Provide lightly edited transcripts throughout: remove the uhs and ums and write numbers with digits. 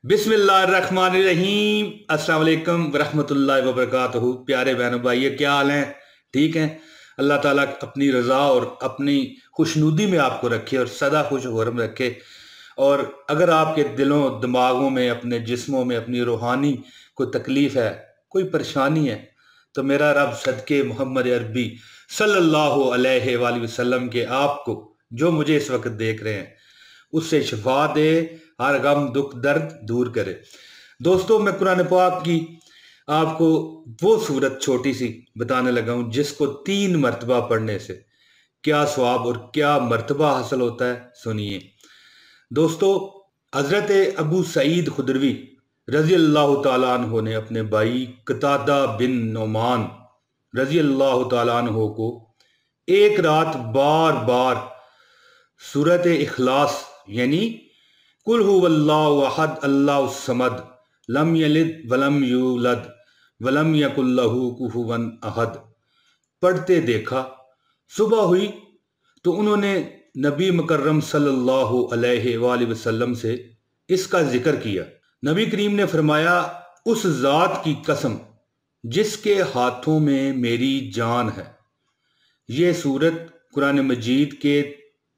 बिस्मिल्लाहिर्रहमानिर्रहीम। अस्सलाम वालेकुम वरहमतुल्लाहि वबरकातुहू। प्यारे बहनों भाइयों, क्या हाल हैं? ठीक हैं? अल्लाह ताला अपनी रज़ा और अपनी खुशनुदी में आपको रखे और सदा खुश खुर्रम रखे। और अगर आपके दिलों दिमागों में, अपने जिस्मों में, अपनी रूहानी कोई तकलीफ़ है, कोई परेशानी है, तो मेरा रब सदके मोहम्मद अरबी सल्लल्लाहु अलैहि वसल्लम के आपको, जो मुझे इस वक्त देख रहे हैं, उससे शिफा दे, हर गम दुख दर्द दूर करे। दोस्तों, मैं कुरान पाक की आपको वो सूरत छोटी सी बताने लगा हूं जिसको 3 मरतबा पढ़ने से क्या सवाब और क्या मर्तबा हासिल होता है। सुनिए दोस्तों, हजरत अबू सईद खुदरवी रजी अल्लाह तआला अन्हु ने अपने भाई कतादा बिन नोमान रजी अल्लाह तआला अन्हु को एक रात बार बार सूरत इखलास यानी कुल हुवल्लाहु अहद अल्लाहु समद लम यलिद वलम यूलद वलम यकुल लहू कुफुवन अहद पढ़ते देखा। सुबह हुई तो उन्होंने नबी मुकर्रम सल्लल्लाहु अलैहि वसल्लम से इसका जिक्र किया। नबी करीम ने फरमाया, उस ज़ात की कसम जिसके हाथों में मेरी जान है, ये सूरत कुरान मजीद के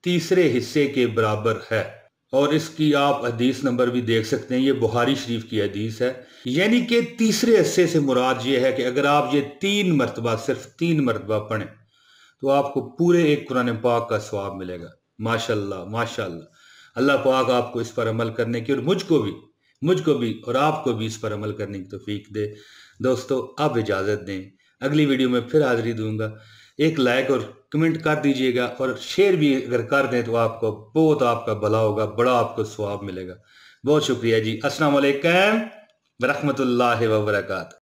तीसरे हिस्से के बराबर है। और इसकी आप हदीस नंबर भी देख सकते हैं, ये बुखारी शरीफ की हदीस है। यानी कि तीसरे हिस्से से मुराद ये है कि अगर आप ये 3 मरतबा, सिर्फ 3 मरतबा पढ़ें तो आपको पूरे एक कुरान पाक का सवाब मिलेगा। माशाल्लाह माशाल्लाह। अल्लाह पाक आपको इस पर अमल करने की और मुझको भी और आपको भी इस पर अमल करने की तौफीक दे। दोस्तों, आप इजाज़त दें, अगली वीडियो में फिर हाजिरी दूंगा। एक लाइक और कमेंट कर दीजिएगा और शेयर भी अगर कर दें तो आपको बहुत आपका भला होगा, बड़ा आपको सवाब मिलेगा। बहुत शुक्रिया जी। अस्सलाम वालेकुम वरहमतुल्लाहि वबरकातुहू।